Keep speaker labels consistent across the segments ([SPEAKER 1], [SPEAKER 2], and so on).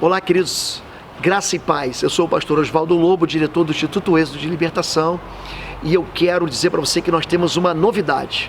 [SPEAKER 1] Olá, queridos, graça e paz. Eu sou o pastor Oswaldo Lobo, diretor do Instituto Êxodo de Libertação, e eu quero dizer para você que nós temos uma novidade.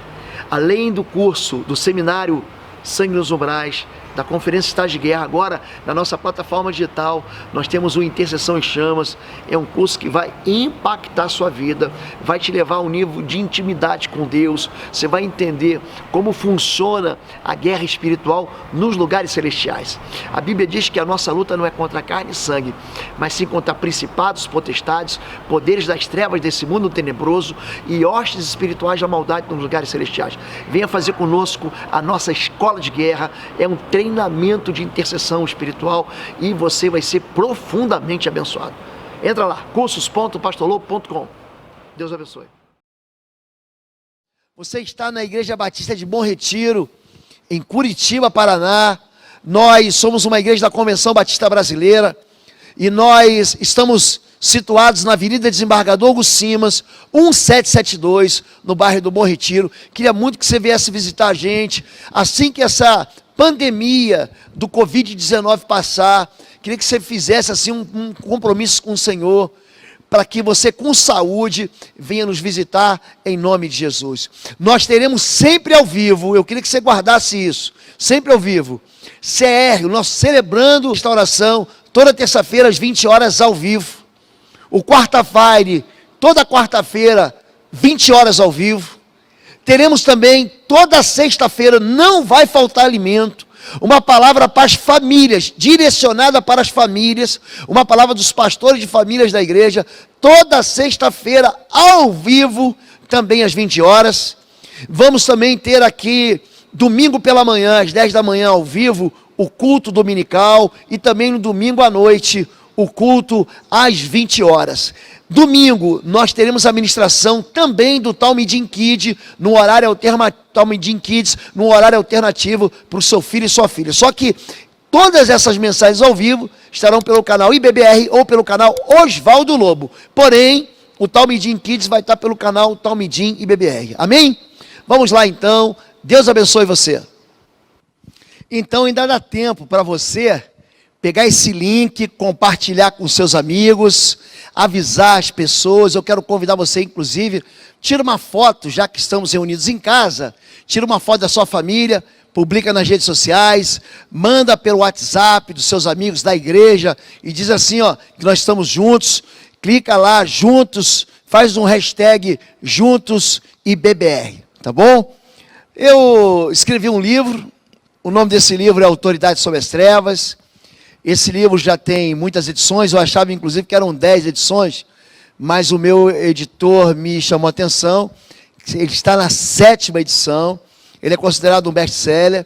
[SPEAKER 1] Além do curso, do seminário Sangue nos Umbrais, da Conferência Estágio de Guerra, agora na nossa plataforma digital, nós temos o Intercessão em Chamas. É um curso que vai impactar a sua vida, vai te levar a um nível de intimidade com Deus. Você vai entender como funciona a guerra espiritual nos lugares celestiais. A Bíblia diz que a nossa luta não é contra carne e sangue, mas sim contra principados, potestades, poderes das trevas desse mundo tenebroso e hostes espirituais da maldade nos lugares celestiais. Venha fazer conosco a nossa escola de guerra. É um treinamento de intercessão espiritual e você vai ser profundamente abençoado. Entra lá, cursos.pastorlobo.com. Deus abençoe. Você está na Igreja Batista de Bom Retiro, em Curitiba, Paraná. Nós somos uma igreja da Convenção Batista Brasileira e nós estamos situados na Avenida Desembargador Hugo Simas, 1772, no bairro do Bom Retiro. Queria muito que você viesse visitar a gente, assim que essa pandemia do Covid-19 passar. Queria que você fizesse assim um compromisso com o Senhor, para que você com saúde venha nos visitar em nome de Jesus. Nós teremos sempre ao vivo, eu queria que você guardasse isso, sempre ao vivo, CR, o nosso Celebrando Restauração, toda terça-feira às 20 horas ao vivo. O Quarta-feira, toda quarta-feira, 20 horas ao vivo. Teremos também, toda sexta-feira, não vai faltar alimento, uma palavra para as famílias, direcionada para as famílias, uma palavra dos pastores de famílias da igreja, toda sexta-feira, ao vivo, também às 20 horas. Vamos também ter aqui, domingo pela manhã, às 10 da manhã, ao vivo, o culto dominical, e também no domingo à noite, o culto às 20 horas. Domingo, nós teremos a ministração também do Talmidim Kids, no horário alternativo para o seu filho e sua filha. Só que todas essas mensagens ao vivo estarão pelo canal IBBR ou pelo canal Oswaldo Lobo. Porém, o Talmidim Kids vai estar pelo canal Talmidim IBBR. Amém? Vamos lá então. Deus abençoe você. Então ainda dá tempo para você pegar esse link, compartilhar com seus amigos, avisar as pessoas. Eu quero convidar você, inclusive, tira uma foto, já que estamos reunidos em casa, tira uma foto da sua família, publica nas redes sociais, manda pelo WhatsApp dos seus amigos da igreja e diz assim, ó, que nós estamos juntos, clica lá, juntos, faz um hashtag Juntos IBBR, tá bom? Eu escrevi um livro, o nome desse livro é Autoridade sobre as Trevas. Esse livro já tem muitas edições, eu achava inclusive que eram 10 edições, mas o meu editor me chamou a atenção, ele está na 7ª edição, ele é considerado um best-seller.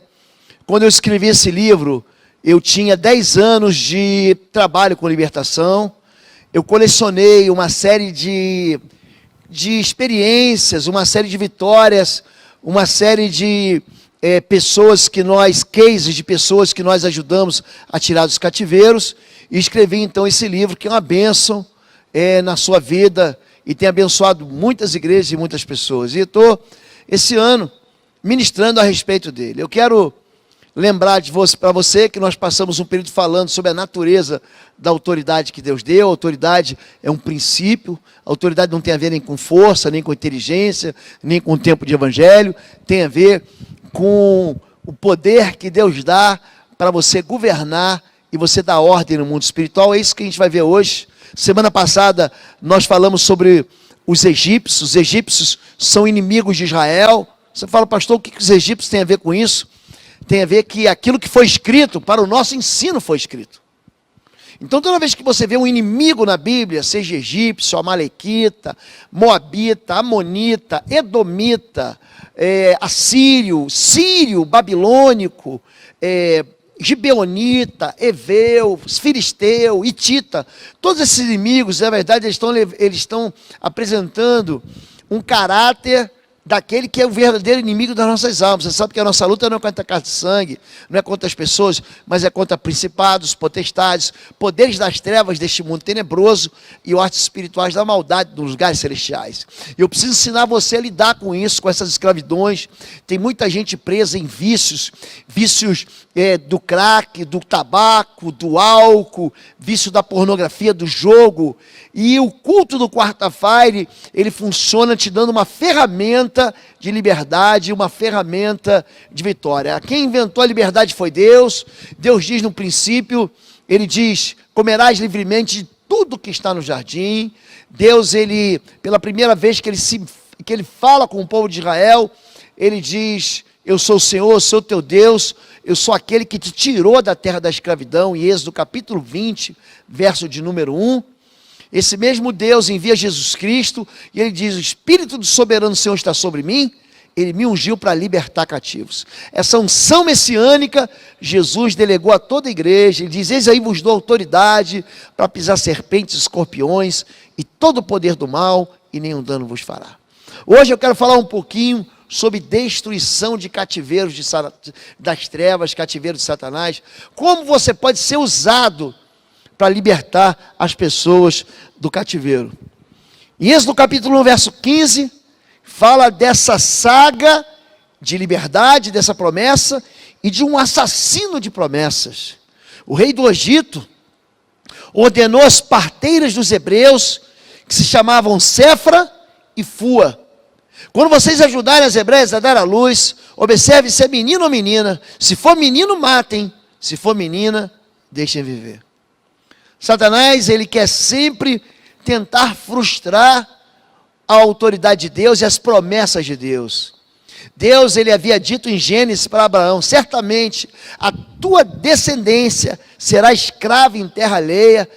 [SPEAKER 1] Quando eu escrevi esse livro, eu tinha 10 anos de trabalho com libertação, eu colecionei uma série de experiências, uma série de vitórias, uma série de cases de pessoas que nós ajudamos a tirar dos cativeiros, e escrevi então esse livro, que é uma bênção na sua vida, e tem abençoado muitas igrejas e muitas pessoas, e estou, esse ano, ministrando a respeito dele. Eu quero lembrar para você que nós passamos um período falando sobre a natureza da autoridade que Deus deu. A autoridade é um princípio, a autoridade não tem a ver nem com força, nem com inteligência, nem com o tempo de evangelho, tem a ver com o poder que Deus dá para você governar e você dar ordem no mundo espiritual. É isso que a gente vai ver hoje. Semana passada nós falamos sobre os egípcios. Os egípcios são inimigos de Israel. Você fala, pastor, o que os egípcios têm a ver com isso? Tem a ver que aquilo que foi escrito, para o nosso ensino foi escrito. Então toda vez que você vê um inimigo na Bíblia, seja egípcio, amalequita, moabita, amonita, edomita, assírio, sírio, babilônico, gibeonita, eveu, filisteu, hitita, todos esses inimigos, na verdade, eles estão apresentando um caráter daquele que é o verdadeiro inimigo das nossas almas. Você sabe que a nossa luta não é contra a carne e sangue, não é contra as pessoas, mas é contra principados, potestades, poderes das trevas deste mundo tenebroso e hortas espirituais da maldade dos lugares celestiais. Eu preciso ensinar você a lidar com isso, com essas escravidões. Tem muita gente presa em vícios do crack, do tabaco, do álcool, vício da pornografia, do jogo. E o culto do quarta-feira, ele funciona te dando uma ferramenta de liberdade, uma ferramenta de vitória. Quem inventou a liberdade foi Deus. Deus diz no princípio, ele diz, comerás livremente de tudo que está no jardim. Deus, ele, pela primeira vez que ele fala com o povo de Israel, ele diz, eu sou o Senhor, sou teu Deus, eu sou aquele que te tirou da terra da escravidão, em Êxodo capítulo 20, verso de número 1. Esse mesmo Deus envia Jesus Cristo e ele diz, o Espírito do soberano Senhor está sobre mim, ele me ungiu para libertar cativos. Essa unção messiânica, Jesus delegou a toda a igreja, ele diz, eis aí vos dou autoridade para pisar serpentes, escorpiões e todo o poder do mal e nenhum dano vos fará. Hoje eu quero falar um pouquinho sobre destruição de cativeiros das trevas, cativeiros de Satanás, como você pode ser usado para libertar as pessoas do cativeiro. Em Êxodo capítulo 1, verso 15, fala dessa saga de liberdade, dessa promessa, e de um assassino de promessas. O rei do Egito ordenou as parteiras dos hebreus, que se chamavam Sefra e Fua. Quando vocês ajudarem as hebreias a dar à luz, observe se é menino ou menina. Se for menino, matem. Se for menina, deixem viver. Satanás, ele quer sempre tentar frustrar a autoridade de Deus e as promessas de Deus. Deus, ele havia dito em Gênesis para Abraão, certamente a tua descendência será escrava em terra alheia,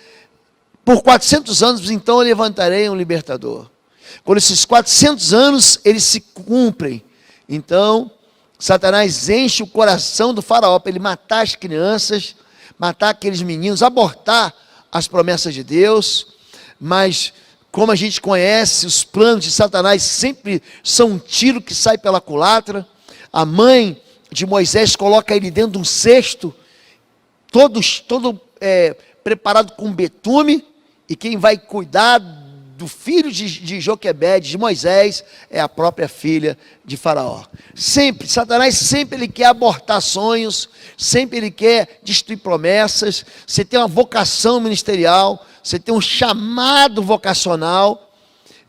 [SPEAKER 1] por 400 anos, então eu levantarei um libertador. Quando esses 400 anos, eles se cumprem, então, Satanás enche o coração do faraó, para ele matar as crianças, matar aqueles meninos, abortar as promessas de Deus, mas como a gente conhece, os planos de Satanás sempre são um tiro que sai pela culatra. A mãe de Moisés coloca ele dentro de um cesto, todo preparado com betume, e quem vai cuidar do filho de Joquebede, de Moisés, é a própria filha de Faraó. Sempre, Satanás sempre ele quer abortar sonhos, sempre ele quer destruir promessas. Você tem uma vocação ministerial, você tem um chamado vocacional,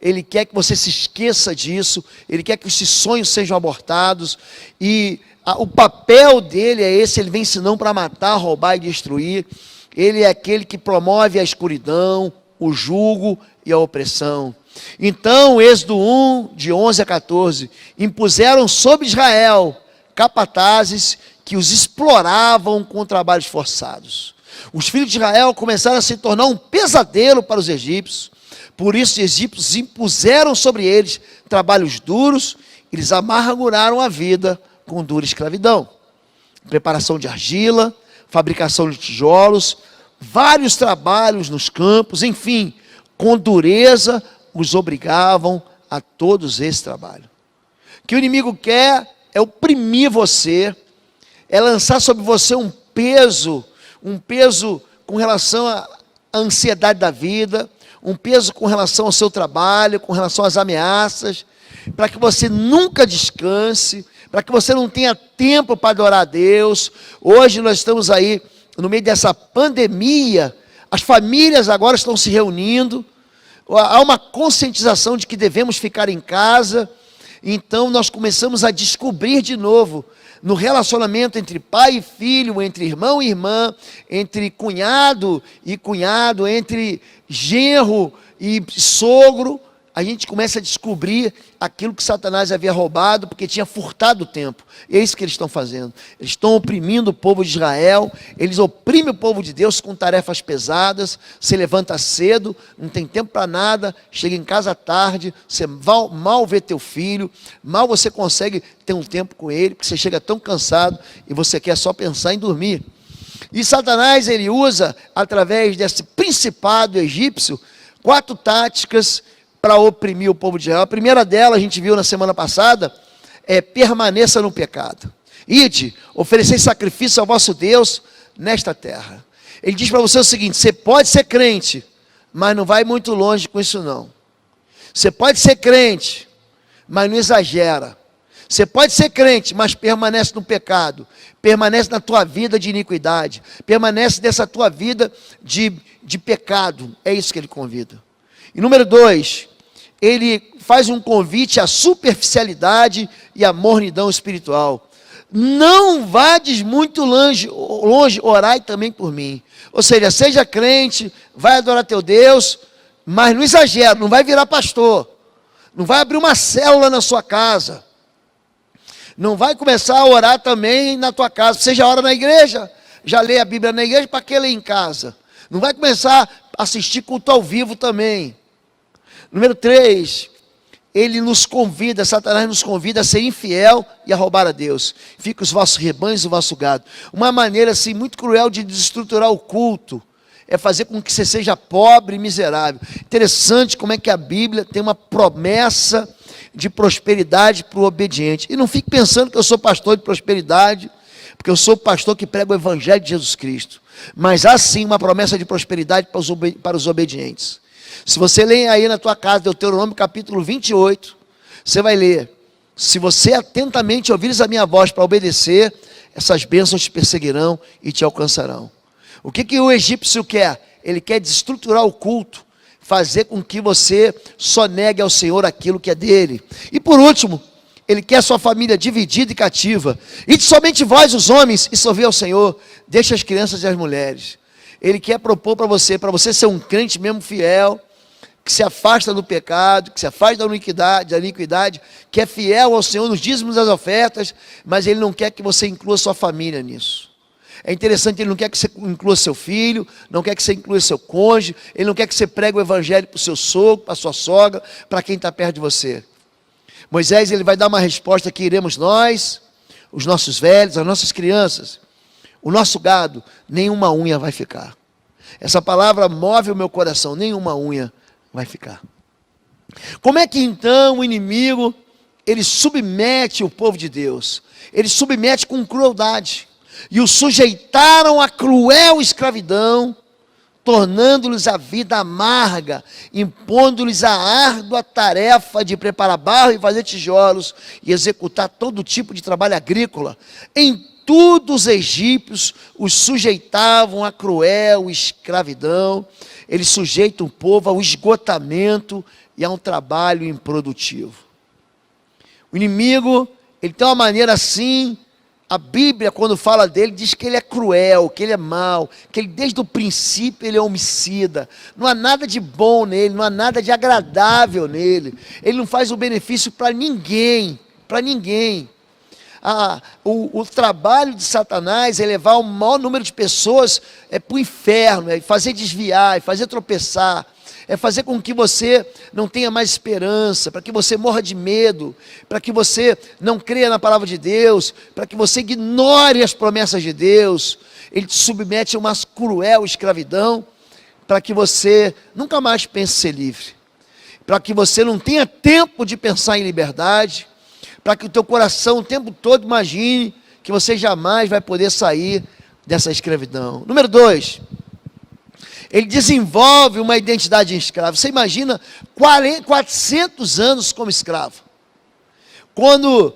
[SPEAKER 1] ele quer que você se esqueça disso, ele quer que esses sonhos sejam abortados, e o papel dele é esse, ele vem senão para matar, roubar e destruir. Ele é aquele que promove a escuridão, o jugo e a opressão. Então, Êxodo 1, de 11 a 14, impuseram sobre Israel capatazes que os exploravam com trabalhos forçados. Os filhos de Israel começaram a se tornar um pesadelo para os egípcios, por isso os egípcios impuseram sobre eles trabalhos duros, eles amarguraram a vida com dura escravidão. Preparação de argila, fabricação de tijolos, vários trabalhos nos campos, enfim, com dureza os obrigavam a todos esse trabalho. O que o inimigo quer é oprimir você, é lançar sobre você um peso com relação à ansiedade da vida, um peso com relação ao seu trabalho, com relação às ameaças, para que você nunca descanse, para que você não tenha tempo para adorar a Deus. Hoje nós estamos aí, no meio dessa pandemia, as famílias agora estão se reunindo, há uma conscientização de que devemos ficar em casa, então nós começamos a descobrir de novo, no relacionamento entre pai e filho, entre irmão e irmã, entre cunhado e cunhado, entre genro e sogro, a gente começa a descobrir aquilo que Satanás havia roubado, porque tinha furtado o tempo. E é isso que eles estão fazendo. Eles estão oprimindo o povo de Israel, eles oprimem o povo de Deus com tarefas pesadas, se levanta cedo, não tem tempo para nada, chega em casa tarde, você mal vê teu filho, mal você consegue ter um tempo com ele, porque você chega tão cansado e você quer só pensar em dormir. E Satanás, ele usa, através desse principado egípcio, 4 táticas para oprimir o povo de Israel. A primeira dela, a gente viu na semana passada, é permaneça no pecado. Ide, oferecei sacrifício ao vosso Deus nesta terra. Ele diz para você o seguinte: você pode ser crente, mas não vai muito longe com isso não. Você pode ser crente, mas não exagera. Você pode ser crente, mas permanece no pecado, permanece na tua vida de iniquidade, permanece nessa tua vida de pecado. É isso que ele convida. E número 2, ele faz um convite à superficialidade e à mornidão espiritual. Não vades muito longe, orai também por mim. Ou seja, seja crente, vai adorar teu Deus, mas não exagera, não vai virar pastor, não vai abrir uma célula na sua casa, não vai começar a orar também na tua casa. Você já ora na igreja, já lê a Bíblia na igreja, para que ler em casa? Não vai começar a assistir culto ao vivo também. Número 3, ele nos convida, Satanás nos convida a ser infiel e a roubar a Deus. Fica os vossos rebanhos e o vosso gado. Uma maneira assim muito cruel de desestruturar o culto é fazer com que você seja pobre e miserável. Interessante como é que a Bíblia tem uma promessa de prosperidade para o obediente. E não fique pensando que eu sou pastor de prosperidade, porque eu sou o pastor que prega o Evangelho de Jesus Cristo. Mas há sim uma promessa de prosperidade para os obedientes. Se você ler aí na tua casa, Deuteronômio capítulo 28, você vai ler: se você atentamente ouvires a minha voz para obedecer, essas bênçãos te perseguirão e te alcançarão. O que o egípcio quer? Ele quer desestruturar o culto, fazer com que você só negue ao Senhor aquilo que é dele. E por último, ele quer a sua família dividida e cativa. E somente vós, os homens, e servir ao Senhor, deixa as crianças e as mulheres. Ele quer propor para você ser um crente mesmo fiel, que se afasta do pecado, que se afasta da iniquidade, que é fiel ao Senhor nos dízimos das ofertas, mas ele não quer que você inclua sua família nisso. É interessante, ele não quer que você inclua seu filho, não quer que você inclua seu cônjuge, ele não quer que você pregue o evangelho para o seu sogro, para a sua sogra, para quem está perto de você. Moisés, ele vai dar uma resposta que iremos nós, os nossos velhos, as nossas crianças, o nosso gado, nenhuma unha vai ficar. Essa palavra move o meu coração, nenhuma unha vai ficar. Como é que então o inimigo, ele submete o povo de Deus? Ele submete com crueldade. E o sujeitaram à cruel escravidão, tornando-lhes a vida amarga, impondo-lhes a árdua tarefa de preparar barro e fazer tijolos, e executar todo tipo de trabalho agrícola. Em tudo os egípcios os sujeitavam à cruel escravidão. Eles sujeitam o povo ao esgotamento e a um trabalho improdutivo. O inimigo, ele tem uma maneira assim. A Bíblia, quando fala dele, diz que ele é cruel, que ele é mau, que ele desde o princípio ele é homicida. Não há nada de bom nele, não há nada de agradável nele. Ele não faz o benefício para ninguém, para ninguém. O trabalho de Satanás é levar o maior número de pessoas para o inferno, é fazer desviar, é fazer tropeçar, é fazer com que você não tenha mais esperança, para que você morra de medo, para que você não creia na palavra de Deus, para que você ignore as promessas de Deus. Ele te submete a uma cruel escravidão, para que você nunca mais pense ser livre, para que você não tenha tempo de pensar em liberdade, para que o teu coração o tempo todo imagine que você jamais vai poder sair dessa escravidão. Número 2, ele desenvolve uma identidade de escravo. Você imagina 400 anos como escravo. Quando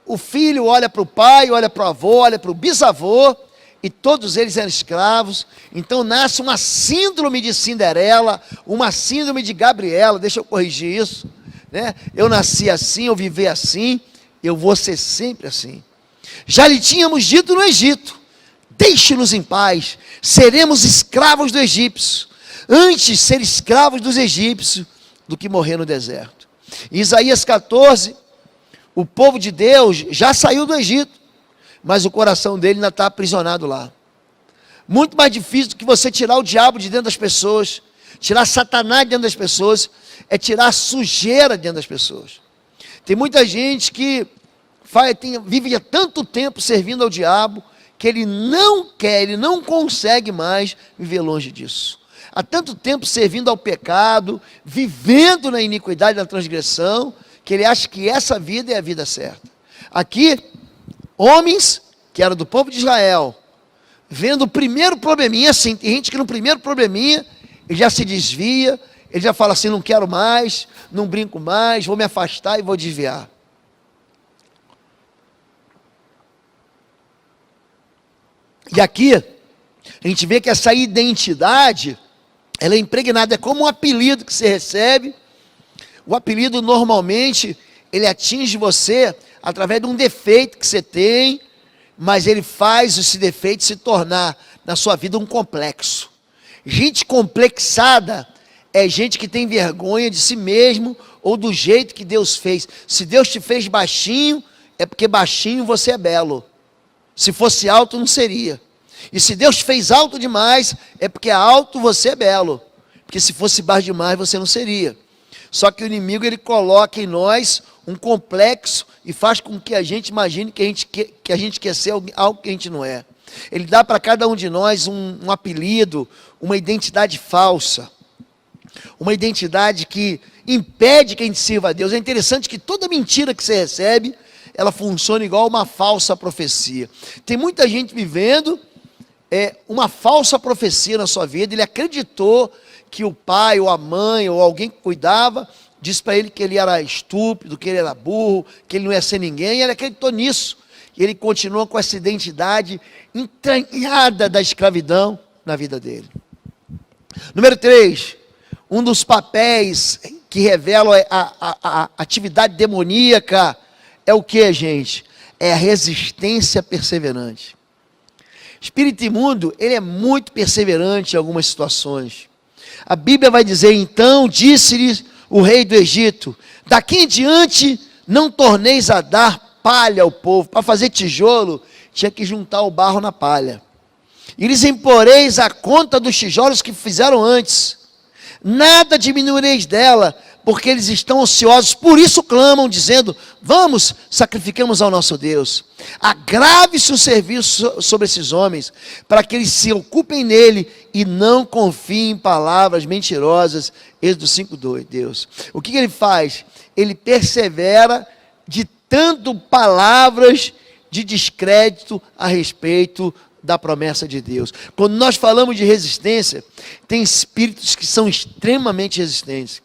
[SPEAKER 1] o filho olha para o pai, olha para o avô, olha para o bisavô, e todos eles eram escravos, então nasce uma síndrome de Cinderela, uma síndrome de Gabriela. Deixa eu corrigir isso, né? Eu nasci assim, eu vivi assim, eu vou ser sempre assim. Já lhe tínhamos dito no Egito: deixe-nos em paz, seremos escravos do egípcio, antes ser escravos dos egípcios do que morrer no deserto. Em Isaías 14, o povo de Deus já saiu do Egito, mas o coração dele ainda está aprisionado lá. Muito mais difícil do que você tirar o diabo de dentro das pessoas, tirar Satanás de dentro das pessoas, é tirar a sujeira de dentro das pessoas. Tem muita gente que vive há tanto tempo servindo ao diabo, que ele não quer, ele não consegue mais viver longe disso. há tanto tempo servindo ao pecado, vivendo na iniquidade, na transgressão, que ele acha que essa vida é a vida certa. Aqui, homens que eram do povo de Israel, vendo o primeiro probleminha, assim, tem gente que no primeiro probleminha, ele já se desvia, ele já fala assim, não quero mais, não brinco mais, vou me afastar e vou desviar. E aqui, a gente vê que essa identidade, ela é impregnada, é como um apelido que você recebe. O apelido normalmente, ele atinge você através de um defeito que você tem, mas ele faz esse defeito se tornar na sua vida um complexo. Gente complexada é gente que tem vergonha de si mesmo ou do jeito que Deus fez. Se Deus te fez baixinho, é porque baixinho você é belo. Se fosse alto, não seria. E se Deus te fez alto demais, é porque alto você é belo. Porque se fosse baixo demais, você não seria. Só que o inimigo, ele coloca em nós um complexo e faz com que a gente imagine que a gente quer ser algo que a gente não é. Ele dá para cada um de nós um apelido, uma identidade falsa. Uma identidade que impede que a gente sirva a Deus. É interessante que toda mentira que você recebe, ela funciona igual uma falsa profecia. Tem muita gente vivendo uma falsa profecia na sua vida. Ele acreditou que o pai ou a mãe ou alguém que cuidava disse para ele que ele era estúpido, que ele era burro, que ele não ia ser ninguém, e ele acreditou nisso. E ele continua com essa identidade entranhada da escravidão na vida dele. Número 3, um dos papéis que revelam a atividade demoníaca é o que, gente? É a resistência perseverante. Espírito imundo, ele é muito perseverante em algumas situações. A Bíblia vai dizer, então disse-lhes o rei do Egito, daqui em diante não torneis a dar palha ao povo. Para fazer tijolo, tinha que juntar o barro na palha. E lhes imporeis a conta dos tijolos que fizeram antes. Nada diminuireis dela, porque eles estão ociosos, por isso clamam, dizendo, vamos, sacrificamos ao nosso Deus. Agrave-se o serviço sobre esses homens, para que eles se ocupem nele, e não confiem em palavras mentirosas. Êxodo 5:2, Deus. O que ele faz? Ele persevera ditando palavras de descrédito a respeito da promessa de Deus. Quando nós falamos de resistência, tem espíritos que são extremamente resistentes.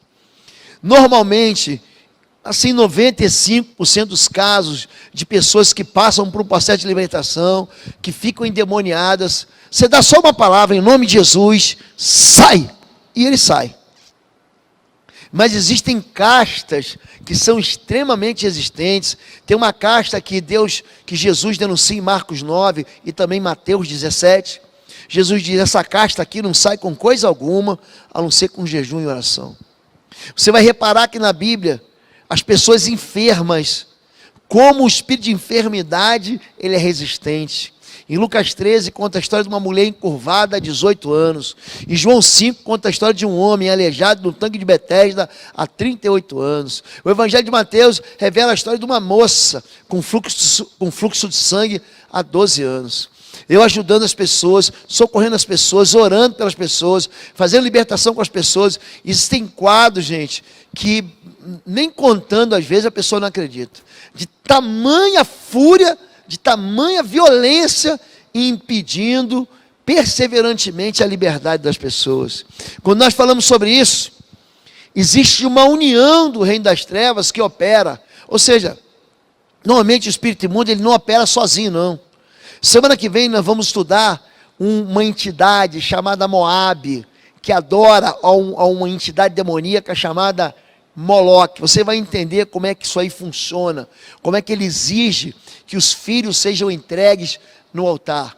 [SPEAKER 1] Normalmente, assim, 95% dos casos de pessoas que passam por um processo de libertação, que ficam endemoniadas, você dá só uma palavra, em nome de Jesus, sai, e ele sai. Mas existem castas que são extremamente resistentes. Tem uma casta que Jesus denuncia em Marcos 9 e também em Mateus 17. Jesus diz, essa casta aqui não sai com coisa alguma, a não ser com jejum e oração. Você vai reparar que na Bíblia, as pessoas enfermas, como o espírito de enfermidade, ele é resistente. Em Lucas 13, conta a história de uma mulher encurvada há 18 anos. Em João 5, conta a história de um homem aleijado no tanque de Betesda há 38 anos. O Evangelho de Mateus revela a história de uma moça com fluxo de sangue há 12 anos. Eu ajudando as pessoas, socorrendo as pessoas, orando pelas pessoas, fazendo libertação com as pessoas. Existem quadros, gente, que nem contando às vezes a pessoa não acredita. De tamanha fúria, de tamanha violência, impedindo perseverantemente a liberdade das pessoas. Quando nós falamos sobre isso, existe uma união do reino das trevas que opera. Ou seja, normalmente o espírito imundo ele não opera sozinho, não. Semana que vem nós vamos estudar uma entidade chamada Moabe, que adora a uma entidade demoníaca chamada Moloque. Você vai entender como é que isso aí funciona, como é que ele exige que os filhos sejam entregues no altar.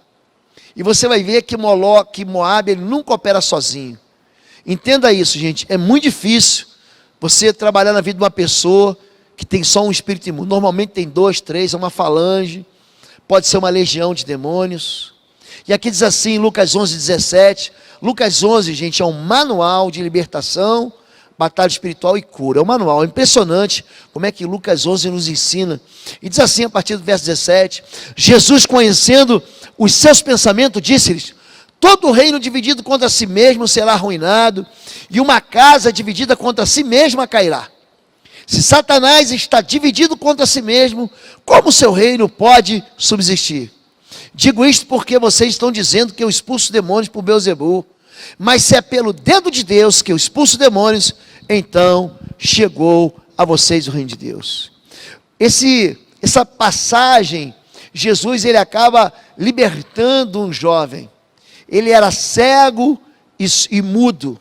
[SPEAKER 1] E você vai ver que Moloque, Moabe, ele nunca opera sozinho. Entenda isso, gente, é muito difícil você trabalhar na vida de uma pessoa que tem só um espírito imundo. Normalmente tem 2, 3, é uma falange. Pode ser uma legião de demônios. E aqui diz assim, Lucas 11:17. Lucas 11, gente, é um manual de libertação, batalha espiritual e cura. É um manual, é impressionante como é que Lucas 11 nos ensina. E diz assim, a partir do verso 17, Jesus, conhecendo os seus pensamentos, disse-lhes, Todo reino dividido contra si mesmo será arruinado, e uma casa dividida contra si mesma cairá. Se Satanás está dividido contra si mesmo, como seu reino pode subsistir? Digo isto porque vocês estão dizendo que eu expulso demônios por Beelzebul, mas se é pelo dedo de Deus que eu expulso demônios, então chegou a vocês o reino de Deus. Essa passagem, Jesus ele acaba libertando um jovem. Ele era cego e mudo.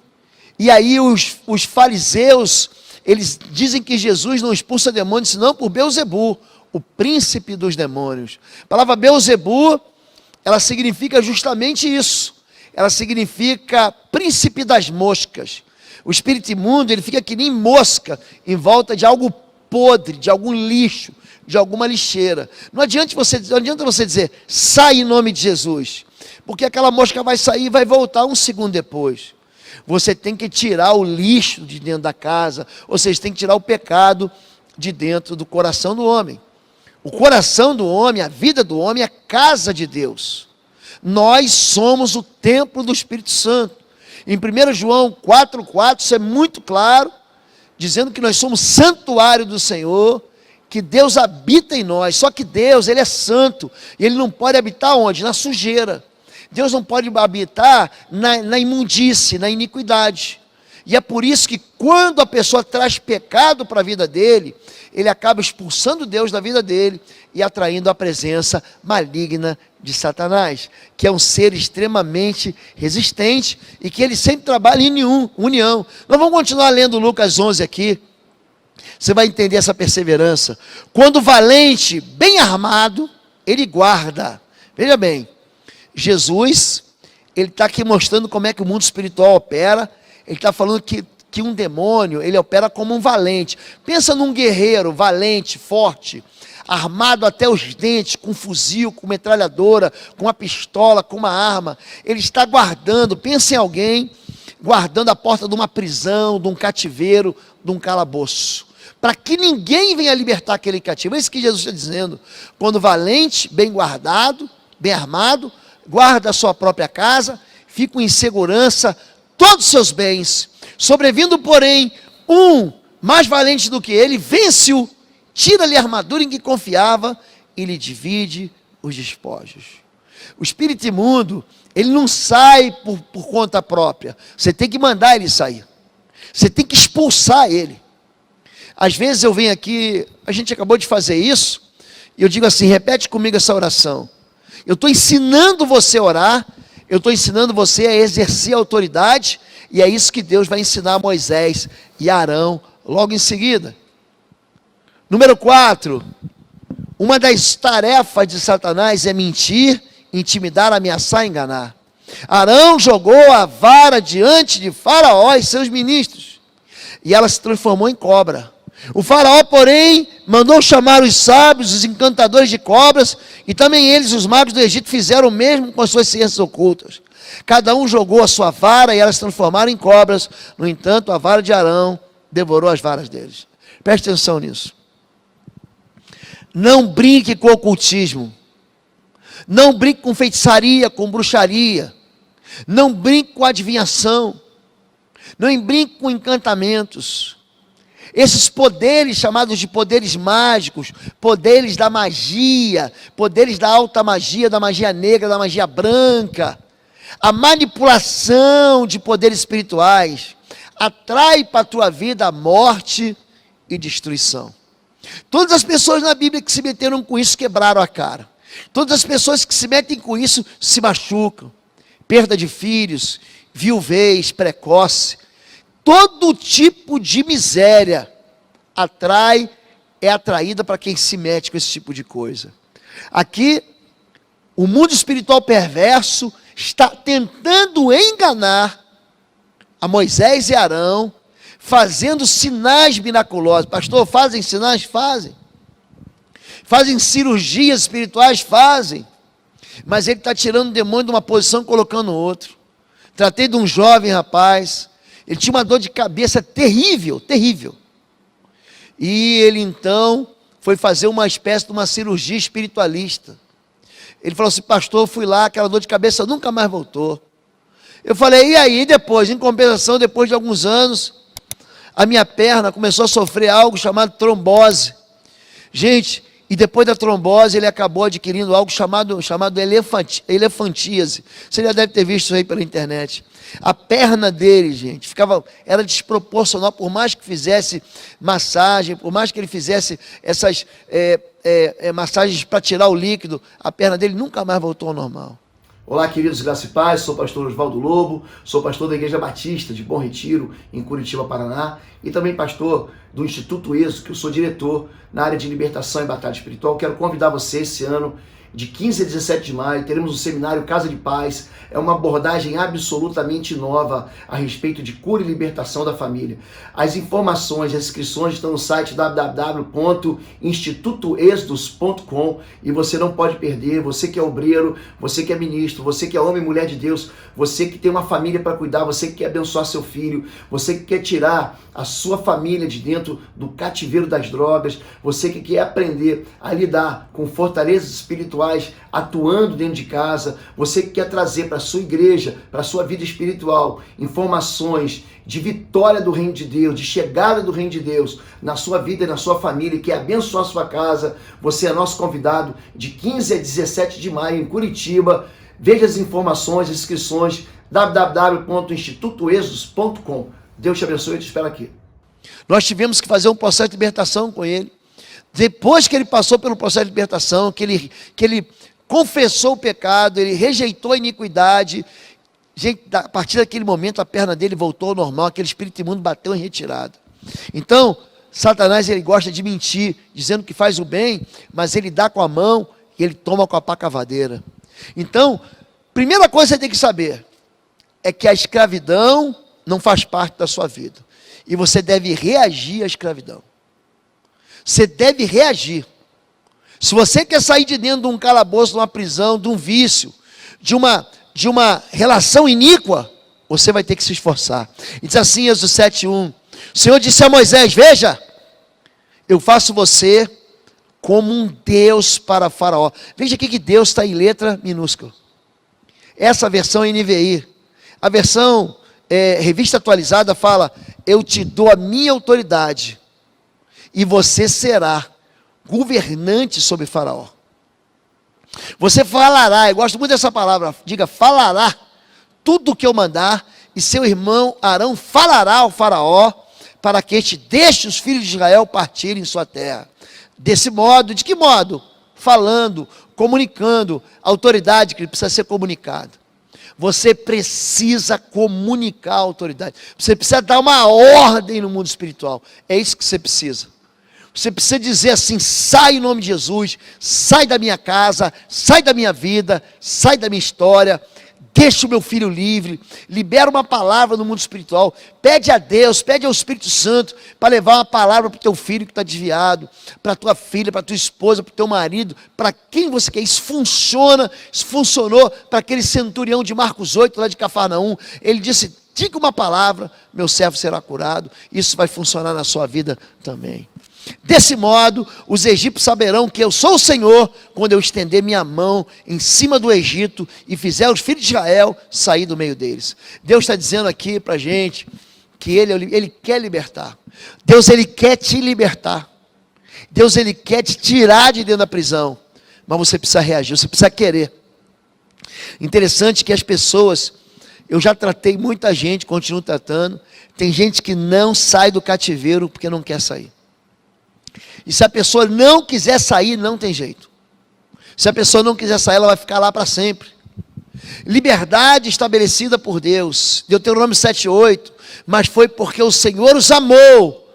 [SPEAKER 1] E aí os fariseus, eles dizem que Jesus não expulsa demônios, senão por Beelzebul, o príncipe dos demônios. A palavra Beelzebul, ela significa justamente isso. Ela significa príncipe das moscas. O espírito imundo, ele fica que nem mosca em volta de algo podre, de algum lixo, de alguma lixeira. Não adianta você dizer, sai em nome de Jesus, porque aquela mosca vai sair e vai voltar um segundo depois. Você tem que tirar o lixo de dentro da casa, ou seja, tem que tirar o pecado de dentro do coração do homem. O coração do homem, a vida do homem é casa de Deus. Nós somos o templo do Espírito Santo. Em 1 João 4,4, isso é muito claro, dizendo que nós somos santuário do Senhor, que Deus habita em nós. Só que Deus, ele é santo, e ele não pode habitar onde? Na sujeira. Deus não pode habitar na imundície, na iniquidade. E é por isso que quando a pessoa traz pecado para a vida dele, ele acaba expulsando Deus da vida dele e atraindo a presença maligna de Satanás, que é um ser extremamente resistente e que ele sempre trabalha em união. Nós vamos continuar lendo Lucas 11 aqui. Você vai entender essa perseverança. Quando o valente, bem armado, ele guarda. Veja bem, Jesus, ele está aqui mostrando como é que o mundo espiritual opera. Ele está falando que um demônio, ele opera como um valente. Pensa num guerreiro valente, forte, armado até os dentes, com um fuzil, com metralhadora, com uma pistola, com uma arma. Ele está guardando, pensa em alguém, guardando a porta de uma prisão, de um cativeiro, de um calabouço, para que ninguém venha libertar aquele cativo. É isso que Jesus está dizendo. Quando valente, bem guardado, bem armado, guarda a sua própria casa, fica em segurança todos os seus bens. Sobrevindo, porém, um mais valente do que ele, vence-o, tira-lhe a armadura em que confiava e lhe divide os despojos. O espírito imundo, ele não sai por conta própria. Você tem que mandar ele sair. Você tem que expulsar ele. Às vezes eu venho aqui, a gente acabou de fazer isso, e eu digo assim, repete comigo essa oração. Eu estou ensinando você a orar, eu estou ensinando você a exercer a autoridade, e é isso que Deus vai ensinar a Moisés e a Arão logo em seguida. Número 4, uma das tarefas de Satanás é mentir, intimidar, ameaçar e enganar. Arão jogou a vara diante de Faraó e seus ministros, e ela se transformou em cobra. O Faraó, porém, mandou chamar os sábios, os encantadores de cobras, e também eles, os magos do Egito, fizeram o mesmo com as suas ciências ocultas. Cada um jogou a sua vara e elas se transformaram em cobras. No entanto, a vara de Arão devorou as varas deles. Preste atenção nisso. Não brinque com ocultismo. Não brinque com feitiçaria, com bruxaria. Não brinque com adivinhação. Não brinque com encantamentos. Esses poderes chamados de poderes mágicos, poderes da magia, poderes da alta magia, da magia negra, da magia branca, a manipulação de poderes espirituais atrai para a tua vida a morte e destruição. Todas as pessoas na Bíblia que se meteram com isso quebraram a cara. Todas as pessoas que se metem com isso se machucam. Perda de filhos, viuvez precoce, todo tipo de miséria é atraída para quem se mete com esse tipo de coisa. Aqui, o mundo espiritual perverso está tentando enganar a Moisés e Arão, fazendo sinais miraculosos. Pastor, fazem sinais? Fazem. Fazem cirurgias espirituais? Fazem. Mas ele está tirando o demônio de uma posição e colocando outro. Tratei de um jovem rapaz, ele tinha uma dor de cabeça terrível, terrível. E ele então foi fazer uma espécie de uma cirurgia espiritualista. Ele falou assim, pastor, eu fui lá, aquela dor de cabeça nunca mais voltou. Eu falei, e aí depois? Em compensação, depois de alguns anos, a minha perna começou a sofrer algo chamado trombose. Gente, e depois da trombose, ele acabou adquirindo algo chamado elefantíase. Você já deve ter visto isso aí pela internet. A perna dele, gente, era desproporcional, por mais que fizesse massagem, por mais que ele fizesse essas massagens para tirar o líquido, a perna dele nunca mais voltou ao normal. Olá, queridos, graça e paz, sou o pastor Oswaldo Lobo, sou pastor da Igreja Batista de Bom Retiro, em Curitiba, Paraná, e também pastor do Instituto Êxodo, que eu sou diretor na área de libertação e batalha espiritual. Quero convidar você esse ano, de 15 a 17 de maio, teremos um seminário Casa de Paz. É uma abordagem absolutamente nova a respeito de cura e libertação da família. As informações, as inscrições estão no site www.institutoexodus.com e você não pode perder. Você que é obreiro, você que é ministro, você que é homem e mulher de Deus, você que tem uma família para cuidar, você que quer abençoar seu filho, você que quer tirar a sua família de dentro do cativeiro das drogas, você que quer aprender a lidar com fortalezas espirituais atuando dentro de casa, você que quer trazer para a sua igreja, para a sua vida espiritual, informações de vitória do reino de Deus, de chegada do reino de Deus na sua vida e na sua família, que abençoa a sua casa, você é nosso convidado de 15 a 17 de maio em Curitiba. Veja as informações, as inscrições, www.institutoexodus.com. Deus te abençoe e te espero aqui. Nós tivemos que fazer um processo de libertação com ele. Depois que ele passou pelo processo de libertação, que ele confessou o pecado, ele rejeitou a iniquidade, gente, a partir daquele momento a perna dele voltou ao normal, aquele espírito imundo bateu em retirada. Então, Satanás, ele gosta de mentir, dizendo que faz o bem, mas ele dá com a mão e ele toma com a pá cavadeira. Então, primeira coisa que você tem que saber é que a escravidão não faz parte da sua vida. E você deve reagir à escravidão. Você deve reagir. Se você quer sair de dentro de um calabouço, de uma prisão, de um vício, de uma relação iníqua, você vai ter que se esforçar. E diz assim, Êxodo 7:1, o Senhor disse a Moisés, veja, eu faço você como um Deus para Faraó. Veja aqui que Deus está em letra minúscula. Essa versão é NVI. A versão Revista Atualizada fala, eu te dou a minha autoridade e você será governante sobre Faraó. Você falará, eu gosto muito dessa palavra, diga, falará tudo o que eu mandar, e seu irmão Arão falará ao Faraó, para que este deixe os filhos de Israel partirem em sua terra. Desse modo, de que modo? Falando, comunicando, a autoridade que precisa ser comunicada. Você precisa comunicar a autoridade, você precisa dar uma ordem no mundo espiritual, é isso que você precisa. Você precisa dizer assim, sai em nome de Jesus, sai da minha casa, sai da minha vida, sai da minha história, deixa o meu filho livre, libera uma palavra no mundo espiritual, pede a Deus, pede ao Espírito Santo, para levar uma palavra para o teu filho que está desviado, para a tua filha, para a tua esposa, para o teu marido, para quem você quer. Isso funciona, isso funcionou para aquele centurião de Marcos 8, lá de Cafarnaum. Ele disse, diga uma palavra, meu servo será curado. Isso vai funcionar na sua vida também. Desse modo, os egípcios saberão que eu sou o Senhor, quando eu estender minha mão em cima do Egito e fizer os filhos de Israel sair do meio deles. Deus está dizendo aqui para a gente que Ele quer libertar. Deus, Ele quer te libertar. Deus, Ele quer te tirar de dentro da prisão. Mas você precisa reagir, você precisa querer. Interessante que as pessoas, eu já tratei muita gente, continuo tratando, tem gente que não sai do cativeiro porque não quer sair. E se a pessoa não quiser sair, não tem jeito. Se a pessoa não quiser sair, ela vai ficar lá para sempre. Liberdade estabelecida por Deus. Deuteronômio 7:8. Mas foi porque o Senhor os amou,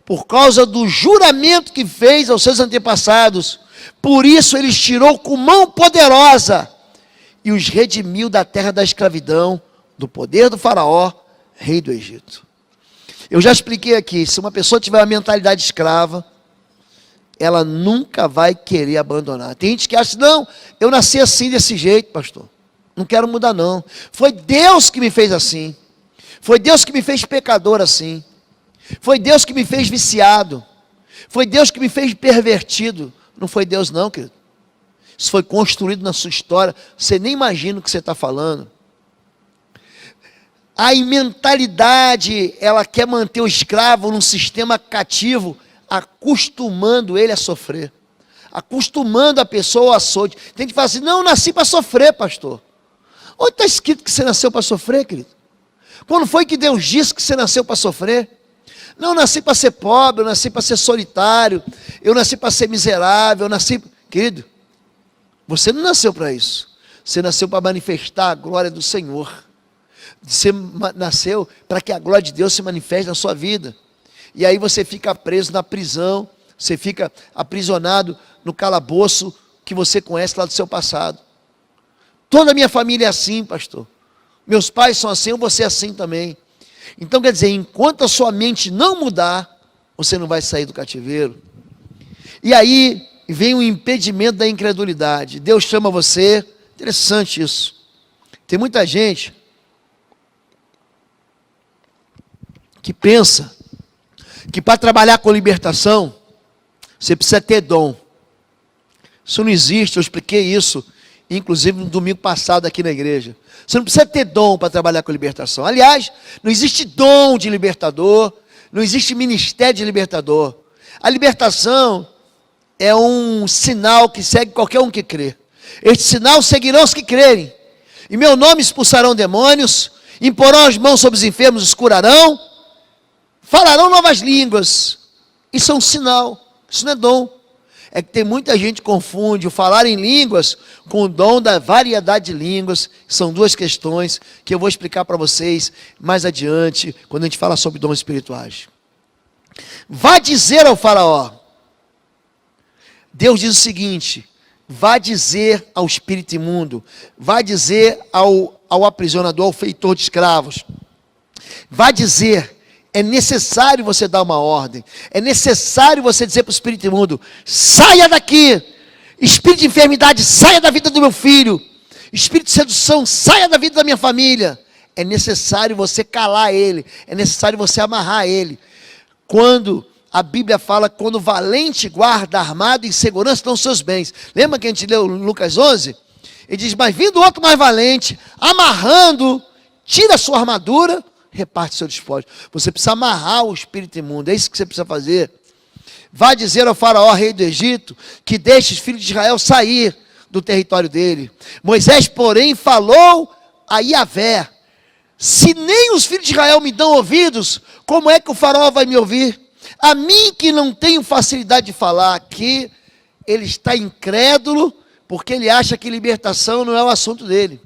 [SPEAKER 1] por causa do juramento que fez aos seus antepassados. Por isso ele os tirou com mão poderosa e os redimiu da terra da escravidão, do poder do Faraó, rei do Egito. Eu já expliquei aqui, se uma pessoa tiver uma mentalidade escrava, ela nunca vai querer abandonar. Tem gente que acha, não, eu nasci assim, desse jeito, pastor. Não quero mudar não. Foi Deus que me fez assim. Foi Deus que me fez pecador assim. Foi Deus que me fez viciado. Foi Deus que me fez pervertido. Não foi Deus não, querido. Isso foi construído na sua história. Você nem imagina o que você está falando. A mentalidade, ela quer manter o escravo num sistema cativo, acostumando ele a sofrer, acostumando a pessoa ao açoite. Tem que falar assim, não, eu nasci para sofrer, pastor. Onde está escrito que você nasceu para sofrer, querido? Quando foi que Deus disse que você nasceu para sofrer? Não, eu nasci para ser pobre, eu nasci para ser solitário, eu nasci para ser miserável, eu nasci... Querido, você não nasceu para isso. Você nasceu para manifestar a glória do Senhor. Você nasceu para que a glória de Deus se manifeste na sua vida. E aí você fica preso na prisão, você fica aprisionado no calabouço que você conhece lá do seu passado. Toda a minha família é assim, pastor. Meus pais são assim, eu vou ser assim também. Então quer dizer, enquanto a sua mente não mudar, você não vai sair do cativeiro. E aí vem o impedimento da incredulidade. Deus chama você, interessante isso. Tem muita gente que pensa que para trabalhar com libertação, você precisa ter dom. Isso não existe, eu expliquei isso, inclusive no domingo passado aqui na igreja. Você não precisa ter dom para trabalhar com libertação. Aliás, não existe dom de libertador, não existe ministério de libertador. A libertação é um sinal que segue qualquer um que crê. Este sinal seguirão os que crerem. Em meu nome expulsarão demônios, imporão as mãos sobre os enfermos, os curarão, falarão novas línguas. Isso é um sinal, isso não é dom. É que tem muita gente que confunde o falar em línguas com o dom da variedade de línguas. São duas questões que eu vou explicar para vocês mais adiante, quando a gente fala sobre dons espirituais. Vá dizer ao faraó, Deus diz o seguinte, vá dizer ao espírito imundo, vá dizer ao aprisionador, ao feitor de escravos, vá dizer, é necessário você dar uma ordem, é necessário você dizer para o espírito imundo, saia daqui, espírito de enfermidade, saia da vida do meu filho, espírito de sedução, saia da vida da minha família. É necessário você calar ele, é necessário você amarrar ele. Quando a Bíblia fala, quando o valente guarda armado em segurança estão os seus bens. Lembra que a gente leu Lucas 11? Ele diz, mas vindo outro mais valente, amarrando, tira a sua armadura, reparte seu despojos. Você precisa amarrar o espírito imundo, é isso que você precisa fazer. Vá dizer ao faraó, rei do Egito, que deixe os filhos de Israel sair do território dele. Moisés, porém, falou a Yahvé, se nem os filhos de Israel me dão ouvidos, como é que o faraó vai me ouvir? A mim que não tenho facilidade de falar, que ele está incrédulo, porque ele acha que libertação não é o assunto dele.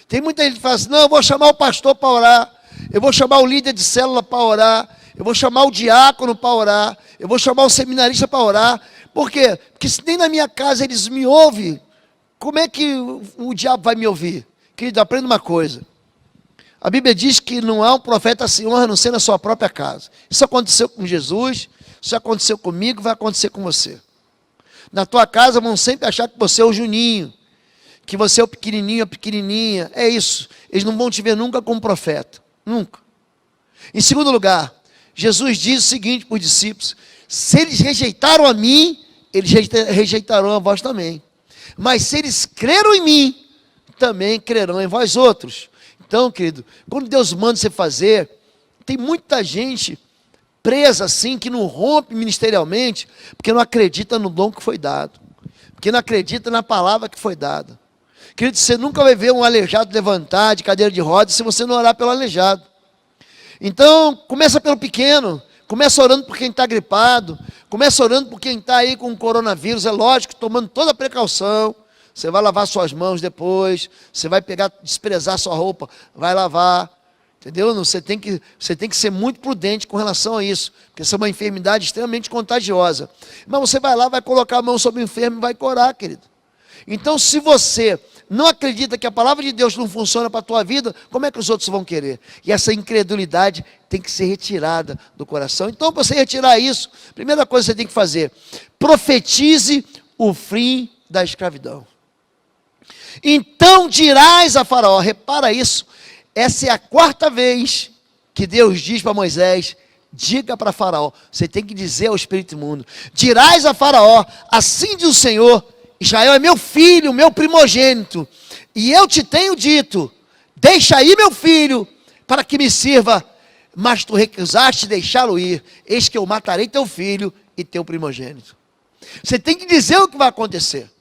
[SPEAKER 1] Tem muita gente que fala assim, não, eu vou chamar o pastor para orar, eu vou chamar o líder de célula para orar, eu vou chamar o diácono para orar, eu vou chamar o seminarista para orar. Por quê? Porque se nem na minha casa eles me ouvem, como é que o diabo vai me ouvir? Querido, aprenda uma coisa. A Bíblia diz que não há um profeta sem honra a não ser na sua própria casa. Isso aconteceu com Jesus, isso aconteceu comigo, vai acontecer com você. Na tua casa vão sempre achar que você é o Juninho, que você é o pequenininho, a pequenininha. É isso. Eles não vão te ver nunca como profeta. Nunca. Em segundo lugar, Jesus diz o seguinte para os discípulos, se eles rejeitaram a mim, eles rejeitarão a vós também. Mas se eles creram em mim, também crerão em vós outros. Então, querido, quando Deus manda você fazer, tem muita gente presa assim, que não rompe ministerialmente, porque não acredita no dom que foi dado, porque não acredita na palavra que foi dada. Querido, você nunca vai ver um aleijado levantar de cadeira de rodas se você não orar pelo aleijado. Então, começa pelo pequeno, começa orando por quem está gripado, começa orando por quem está aí com o coronavírus, é lógico, tomando toda a precaução. Você vai lavar suas mãos depois, você vai pegar, desprezar sua roupa, vai lavar, entendeu? Você tem que ser muito prudente com relação a isso, porque essa é uma enfermidade extremamente contagiosa. Mas você vai lá, vai colocar a mão sobre o enfermo e vai curar, querido. Então, se você não acredita que a palavra de Deus não funciona para a tua vida, como é que os outros vão querer? E essa incredulidade tem que ser retirada do coração. Então, para você retirar isso, primeira coisa que você tem que fazer, profetize o fim da escravidão. Então dirás a Faraó, repara isso, essa é a quarta vez que Deus diz para Moisés, diga para Faraó, você tem que dizer ao espírito imundo, dirás a Faraó, assim diz o Senhor, Israel é meu filho, meu primogênito, e eu te tenho dito, deixa aí meu filho, para que me sirva, mas tu recusaste deixá-lo ir, eis que eu matarei teu filho e teu primogênito. Você tem que dizer o que vai acontecer.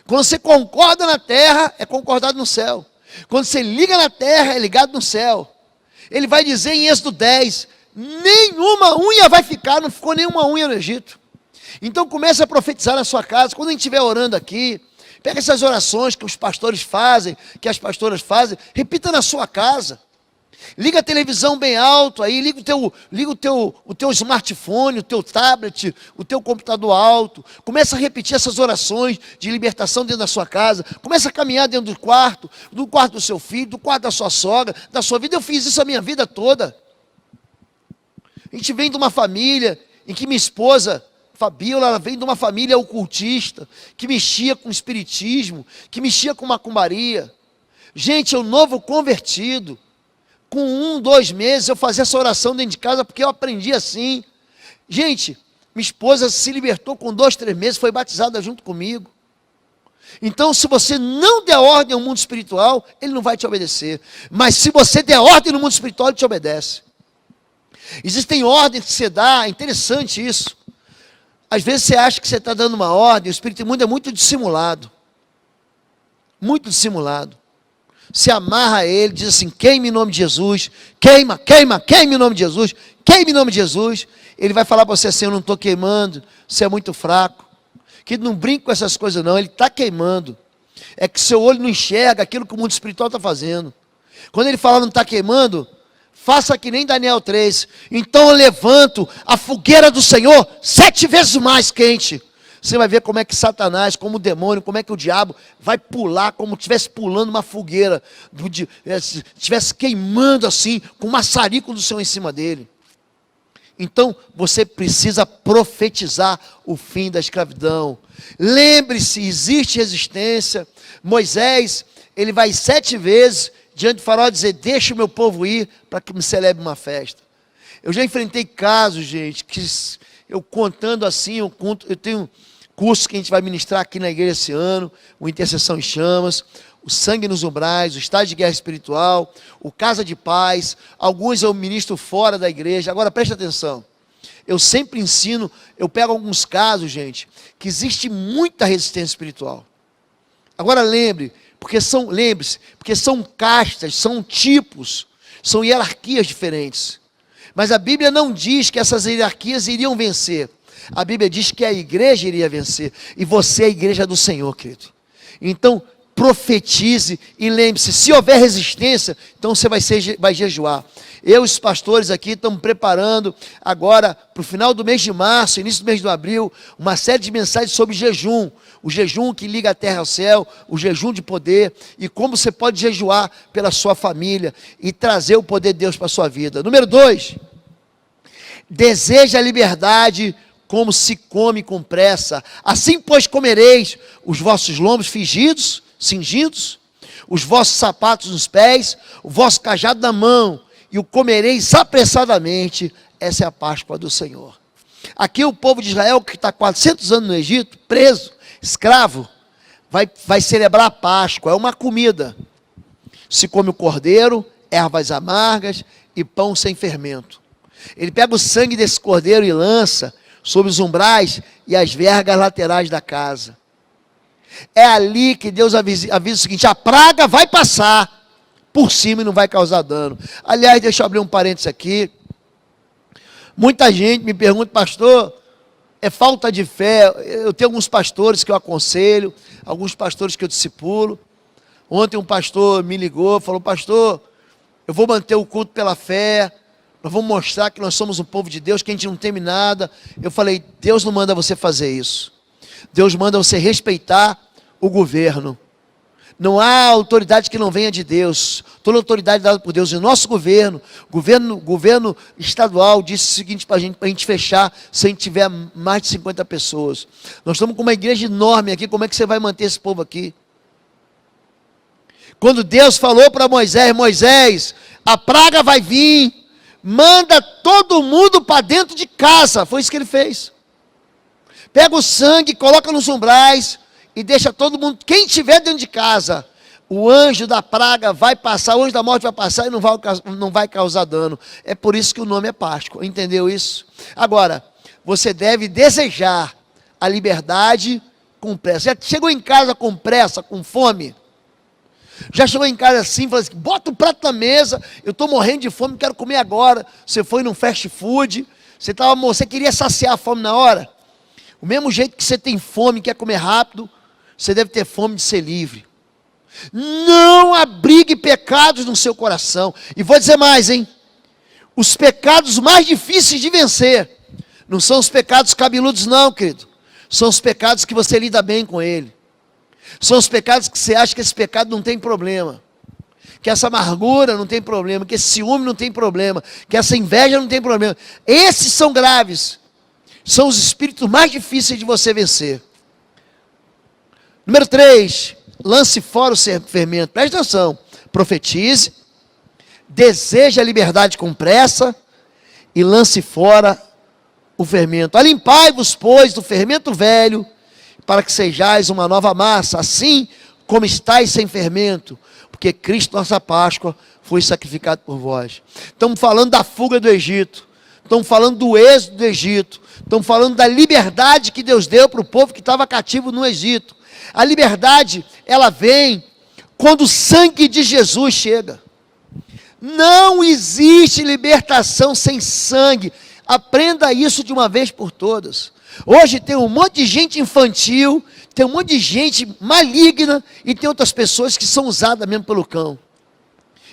[SPEAKER 1] Quando você concorda na terra, é concordado no céu. Quando você liga na terra, é ligado no céu. Ele vai dizer em Êxodo 10, nenhuma unha vai ficar, não ficou nenhuma unha no Egito. Então comece a profetizar na sua casa. Quando a gente estiver orando aqui, pega essas orações que os pastores fazem, que as pastoras fazem, repita na sua casa. Liga a televisão bem alto aí, liga o teu smartphone, o teu tablet, o teu computador alto. Começa a repetir essas orações de libertação dentro da sua casa. Começa a caminhar dentro do quarto do seu filho, do quarto da sua sogra, da sua vida. Eu fiz isso a minha vida toda. A gente vem de uma família em que minha esposa, Fabíola, ela vem de uma família ocultista, que mexia com espiritismo, que mexia com macumbaria. Gente, eu novo convertido. Com 1, 2 meses eu fazia essa oração dentro de casa, porque eu aprendi assim. Gente, minha esposa se libertou com 2, 3 meses, foi batizada junto comigo. Então, se você não der ordem ao mundo espiritual, ele não vai te obedecer. Mas se você der ordem no mundo espiritual, ele te obedece. Existem ordens que você dá, é interessante isso. Às vezes você acha que você está dando uma ordem, o espírito imundo é muito dissimulado. Muito dissimulado. Se amarra a ele, diz assim, queime em nome de Jesus, queima em nome de Jesus, queime em nome de Jesus. Ele vai falar para você assim, eu não estou queimando, você é muito fraco. Que não brinque com essas coisas não, ele está queimando. É que seu olho não enxerga aquilo que o mundo espiritual está fazendo. Quando ele fala não está queimando, faça que nem Daniel 3. Então eu levanto a fogueira do Senhor 7 vezes mais quente. Você vai ver como é que Satanás, como o demônio, como é que o diabo vai pular, como se estivesse pulando uma fogueira, estivesse queimando assim, com um maçarico do Senhor em cima dele. Então, você precisa profetizar o fim da escravidão. Lembre-se, existe resistência. Moisés, ele vai 7 vezes diante do faraó dizer, deixa o meu povo ir, para que me celebre uma festa. Eu já enfrentei casos, gente, que eu contando assim, eu tenho curso que a gente vai ministrar aqui na igreja esse ano, o Intercessão em Chamas, o Sangue nos Umbrais, o Estágio de Guerra Espiritual, o Casa de Paz, alguns eu ministro fora da igreja. Agora preste atenção, eu sempre ensino, eu pego alguns casos, gente, que existe muita resistência espiritual. Agora lembre-se, porque são castas, são tipos, são hierarquias diferentes. Mas a Bíblia não diz que essas hierarquias iriam vencer. A Bíblia diz que a igreja iria vencer. E você é a igreja do Senhor, querido. Então, profetize e lembre-se, se houver resistência, então você vai jejuar. Eu e os pastores aqui estamos preparando agora, para o final do mês de março, início do mês de abril, uma série de mensagens sobre jejum. O jejum que liga a terra ao céu, o jejum de poder, e como você pode jejuar pela sua família e trazer o poder de Deus para a sua vida. Número 2, deseja a liberdade como se come com pressa. Assim, pois, comereis os vossos lombos cingidos, os vossos sapatos nos pés, o vosso cajado na mão, e o comereis apressadamente. Essa é a Páscoa do Senhor. Aqui o povo de Israel, que está 400 anos no Egito, preso, escravo, vai celebrar a Páscoa, é uma comida. Se come o cordeiro, ervas amargas e pão sem fermento. Ele pega o sangue desse cordeiro e lança sobre os umbrais e as vergas laterais da casa. É ali que Deus avisa o seguinte, a praga vai passar por cima e não vai causar dano. Aliás, deixa eu abrir um parênteses aqui. Muita gente me pergunta, pastor, é falta de fé? Eu tenho alguns pastores que eu aconselho, alguns pastores que eu discipulo. Ontem um pastor me ligou, falou, pastor, eu vou manter o culto pela fé, nós vamos mostrar que nós somos um povo de Deus, que a gente não teme nada. Eu falei, Deus não manda você fazer isso. Deus manda você respeitar o governo. Não há autoridade que não venha de Deus. Toda autoridade dada por Deus. E o nosso governo estadual, disse o seguinte para a gente fechar, se a gente tiver mais de 50 pessoas. Nós estamos com uma igreja enorme aqui, como é que você vai manter esse povo aqui? Quando Deus falou para Moisés, Moisés, a praga vai vir, manda todo mundo para dentro de casa. Foi isso que ele fez. Pega o sangue, coloca nos umbrais e deixa todo mundo, quem estiver dentro de casa, O anjo da praga vai passar, o anjo da morte vai passar e não vai causar dano. É por isso que o nome é Páscoa, entendeu isso? Agora, você deve desejar a liberdade com pressa. Já chegou em casa com pressa, com fome? Já chegou em casa assim, falou assim, bota o prato na mesa, eu estou morrendo de fome, quero comer agora. Você foi num fast food, você queria saciar a fome na hora? O mesmo jeito que você tem fome, quer comer rápido, você deve ter fome de ser livre. Não abrigue pecados no seu coração. E vou dizer mais, hein? Os pecados mais difíceis de vencer não são os pecados cabeludos não, querido. São os pecados que você lida bem com ele. São os pecados que você acha que esse pecado não tem problema. Que essa amargura não tem problema. Que esse ciúme não tem problema. Que essa inveja não tem problema. Esses são graves. São os espíritos mais difíceis de você vencer. Número 3. Lance fora o fermento. Preste atenção. Profetize. Deseje a liberdade com pressa. E lance fora o fermento. Alimpai-vos, pois, do fermento velho, para que sejais uma nova massa, assim como estáis sem fermento, porque Cristo, nossa Páscoa, foi sacrificado por vós. Estamos falando da fuga do Egito, estamos falando do êxodo do Egito, estamos falando da liberdade que Deus deu para o povo que estava cativo no Egito. A liberdade, ela vem quando o sangue de Jesus chega. Não existe libertação sem sangue. Aprenda isso de uma vez por todas. Hoje tem um monte de gente infantil, tem um monte de gente maligna e tem outras pessoas que são usadas mesmo pelo cão.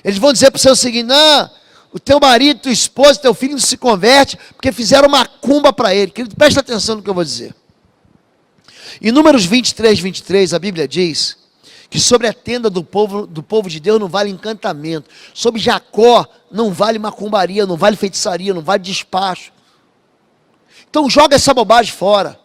[SPEAKER 1] Eles vão dizer para o seu seguinte, não, o teu marido, tua esposa, teu filho não se converte porque fizeram macumba para ele. Querido, presta atenção no que eu vou dizer. Em Números 23, 23, a Bíblia diz que sobre a tenda do povo de Deus não vale encantamento. Sobre Jacó não vale macumbaria, não vale feitiçaria, não vale despacho. Então joga essa bobagem fora.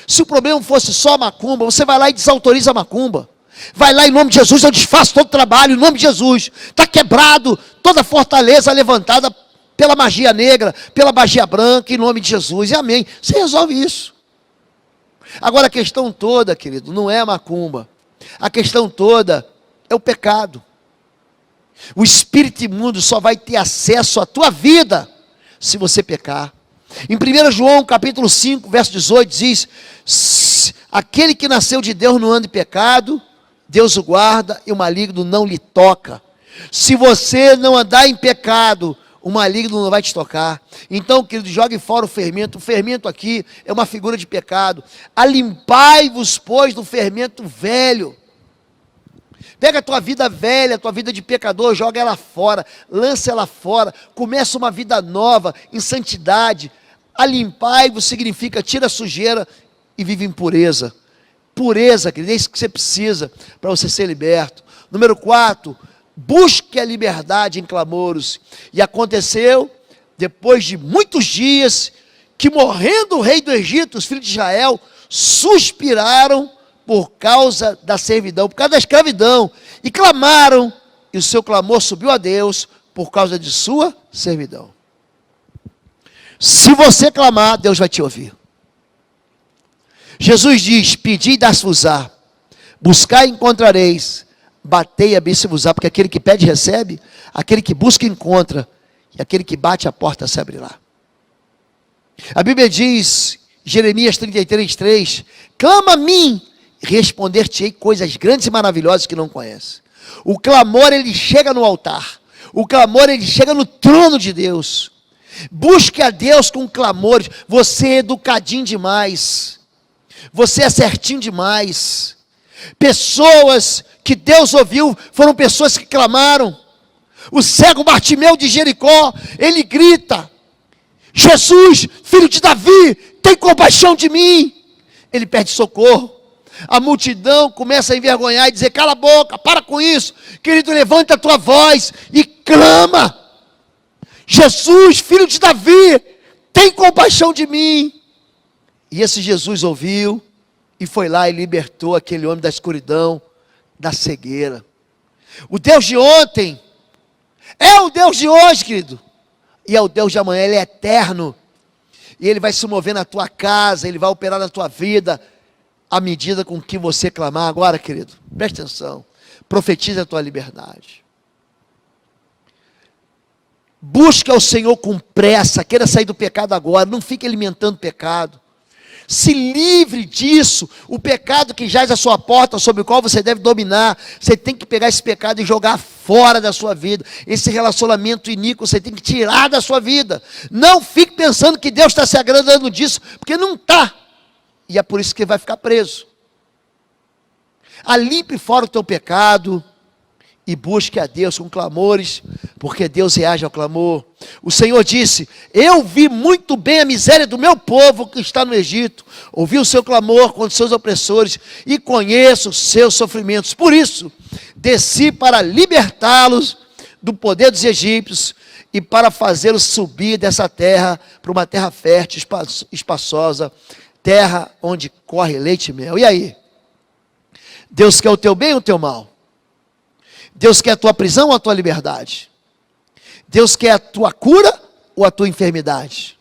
[SPEAKER 1] Se o problema fosse só macumba, você vai lá e desautoriza a macumba. Vai lá em nome de Jesus, eu desfaço todo o trabalho, em nome de Jesus. Está quebrado toda a fortaleza levantada pela magia negra, pela magia branca, em nome de Jesus, e amém. Você resolve isso. Agora a questão toda, querido, não é a macumba. A questão toda é o pecado. O espírito imundo só vai ter acesso à tua vida se você pecar. Em 1 João capítulo 5, verso 18 diz, aquele que nasceu de Deus não anda em pecado, Deus o guarda e o maligno não lhe toca. Se você não andar em pecado, o maligno não vai te tocar. Então, querido, jogue fora o fermento. O fermento aqui é uma figura de pecado. Alimpai-vos, pois, do fermento velho. Pega a tua vida velha, a tua vida de pecador, joga ela fora, lança ela fora, começa uma vida nova, em santidade. Alimpai-vos significa tira a sujeira e vive em pureza. Pureza, querido, é isso que você precisa para você ser liberto. Número 4, busque a liberdade em clamouros. E aconteceu, depois de muitos dias, que morrendo o rei do Egito, os filhos de Israel suspiraram por causa da servidão, por causa da escravidão, e clamaram, e o seu clamor subiu a Deus por causa de sua servidão. Se você clamar, Deus vai te ouvir. Jesus diz, pedi e dar-se-vos-á, buscai e encontrareis, batei e abrir-se-vos-á, porque aquele que pede recebe, aquele que busca encontra, e aquele que bate a porta se abrirá. A Bíblia diz, Jeremias 33, 3, clama a mim, responder-te-ei coisas grandes e maravilhosas que não conhece. O clamor, ele chega no altar. O clamor, ele chega no trono de Deus. Busque a Deus com clamores. Você é educadinho demais. Você é certinho demais. Pessoas que Deus ouviu, foram pessoas que clamaram. O cego Bartimeu de Jericó, ele grita, Jesus, filho de Davi, tem compaixão de mim. Ele pede socorro. A multidão começa a envergonhar e dizer, cala a boca, para com isso. Querido, levanta a tua voz e clama. Jesus, filho de Davi, tem compaixão de mim. E esse Jesus ouviu e foi lá e libertou aquele homem da escuridão, da cegueira. O Deus de ontem é o Deus de hoje, querido. E é o Deus de amanhã, Ele é eterno. E Ele vai se mover na tua casa, Ele vai operar na tua vida, à medida com que você clamar. Agora, querido, preste atenção. Profetiza a tua liberdade. Busca o Senhor com pressa, queira sair do pecado agora, não fique alimentando pecado. Se livre disso, o pecado que jaz à sua porta, sobre o qual você deve dominar, você tem que pegar esse pecado e jogar fora da sua vida. Esse relacionamento iníquo você tem que tirar da sua vida. Não fique pensando que Deus está se agradando disso, porque não está. E é por isso que vai ficar preso. Limpe fora o teu pecado e busque a Deus com clamores, porque Deus reage ao clamor. O Senhor disse: eu vi muito bem a miséria do meu povo que está no Egito, ouvi o seu clamor contra os seus opressores e conheço os seus sofrimentos. Por isso, desci para libertá-los do poder dos egípcios e para fazê-los subir dessa terra para uma terra fértil, espaçosa, terra onde corre leite e mel. E aí? Deus quer o teu bem ou o teu mal? Deus quer a tua prisão ou a tua liberdade? Deus quer a tua cura ou a tua enfermidade?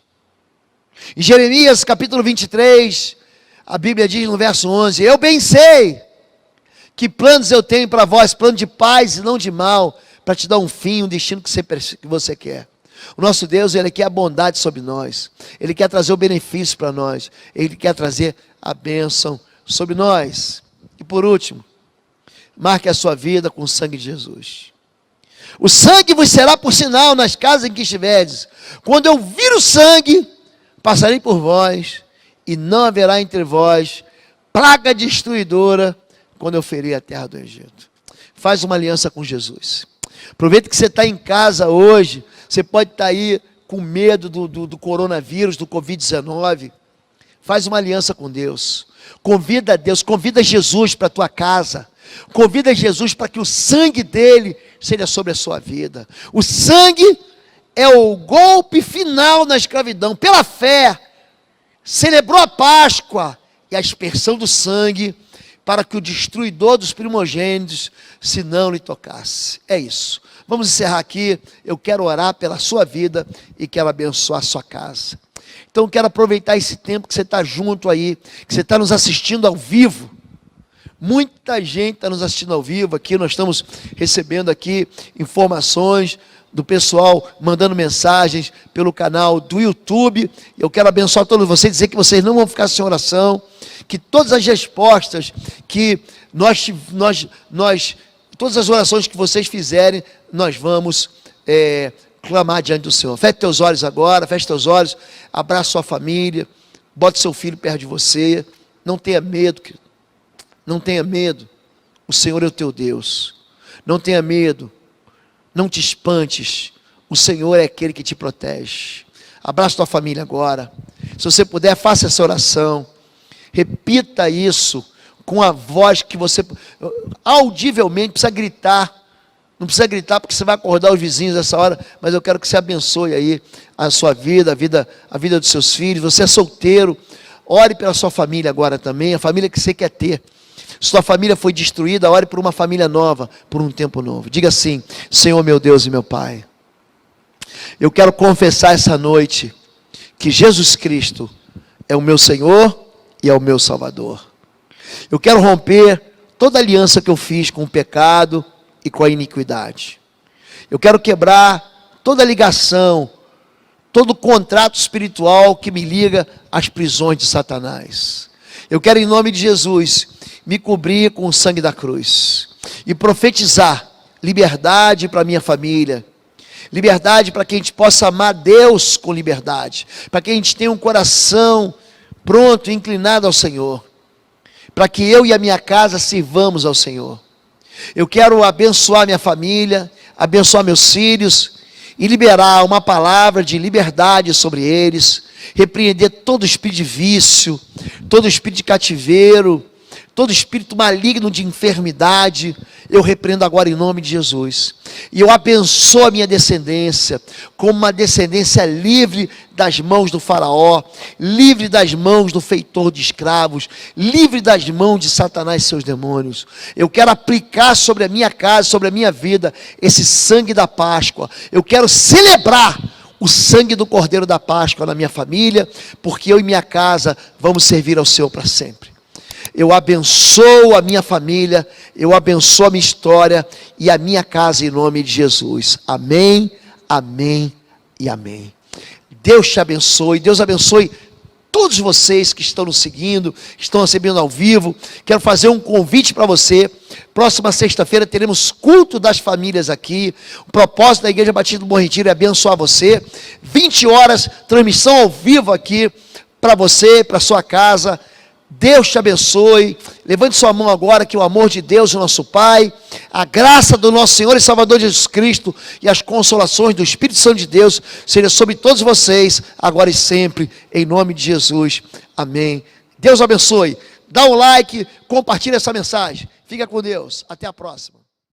[SPEAKER 1] Em Jeremias capítulo 23, a Bíblia diz no verso 11: eu bem sei que planos eu tenho para vós, plano de paz e não de mal, para te dar um fim, um destino que você quer. O nosso Deus, Ele quer a bondade sobre nós, Ele quer trazer o benefício para nós, Ele quer trazer a bênção sobre nós. E por último, marque a sua vida com o sangue de Jesus. O sangue vos será por sinal nas casas em que estiverdes. Quando eu vir o sangue, passarei por vós, e não haverá entre vós praga destruidora, quando eu ferir a terra do Egito. Faz uma aliança com Jesus. Aproveita que você está em casa hoje. Você pode estar aí com medo do coronavírus, do Covid-19. Faz uma aliança com Deus. Convida a Deus, convida Jesus para a tua casa. Convida Jesus para que o sangue dele seja sobre a sua vida. O sangue é o golpe final na escravidão. Pela fé, celebrou a Páscoa e a aspersão do sangue para que o destruidor dos primogênitos se não lhe tocasse. É isso. Vamos encerrar aqui. Eu quero orar pela sua vida e quero abençoar a sua casa. Então eu quero aproveitar esse tempo que você está junto aí, que você está nos assistindo ao vivo. Muita gente está nos assistindo ao vivo aqui, nós estamos recebendo aqui informações do pessoal mandando mensagens pelo canal do YouTube. Eu quero abençoar todos vocês, dizer que vocês não vão ficar sem oração, que todas as respostas que todas as orações que vocês fizerem, nós vamos clamar diante do Senhor. Feche teus olhos agora, feche teus olhos, abraça sua família, bote seu filho perto de você, não tenha medo, querido. Não tenha medo, o Senhor é o teu Deus. Não tenha medo, não te espantes, o Senhor é aquele que te protege. Abraça tua família agora. Se você puder, faça essa oração. Repita isso com a voz que você, audivelmente, precisa gritar. Não precisa gritar porque você vai acordar os vizinhos nessa hora, mas eu quero que você abençoe aí a sua vida, a vida dos seus filhos. Você é solteiro, ore pela sua família agora também, a família que você quer ter. Se sua família foi destruída, ore por uma família nova, por um tempo novo. Diga assim: Senhor meu Deus e meu Pai, eu quero confessar essa noite que Jesus Cristo é o meu Senhor e é o meu Salvador. Eu quero romper toda aliança que eu fiz com o pecado e com a iniquidade. Eu quero quebrar toda ligação, todo contrato espiritual que me liga às prisões de Satanás. Eu quero, em nome de Jesus, me cobrir com o sangue da cruz e profetizar liberdade para minha família, liberdade para que a gente possa amar Deus com liberdade, para que a gente tenha um coração pronto, inclinado ao Senhor, para que eu e a minha casa sirvamos ao Senhor. Eu quero abençoar minha família, abençoar meus filhos e liberar uma palavra de liberdade sobre eles, repreender todo espírito de vício, todo espírito de cativeiro, todo espírito maligno de enfermidade, eu repreendo agora em nome de Jesus. E eu abençoo a minha descendência, como uma descendência livre das mãos do faraó, livre das mãos do feitor de escravos, livre das mãos de Satanás e seus demônios. Eu quero aplicar sobre a minha casa, sobre a minha vida, esse sangue da Páscoa. Eu quero celebrar o sangue do Cordeiro da Páscoa na minha família, porque eu e minha casa vamos servir ao Senhor para sempre. eu abençoo a minha família, eu abençoo a minha história e a minha casa em nome de Jesus. Amém, amém e amém. Deus te abençoe, Deus abençoe todos vocês que estão nos seguindo, estão recebendo ao vivo. Quero fazer um convite para você. Próxima sexta-feira teremos culto das famílias aqui. O propósito da Igreja Batista do Bom Retiro é abençoar você. 20 horas, transmissão ao vivo aqui para você, para sua casa. Deus te abençoe. Levante sua mão agora, que o amor de Deus, o nosso Pai, a graça do nosso Senhor e Salvador Jesus Cristo e as consolações do Espírito Santo de Deus seja sobre todos vocês, agora e sempre, em nome de Jesus. Amém. Deus abençoe. Dá um like, compartilha essa mensagem. Fica com Deus. Até a próxima.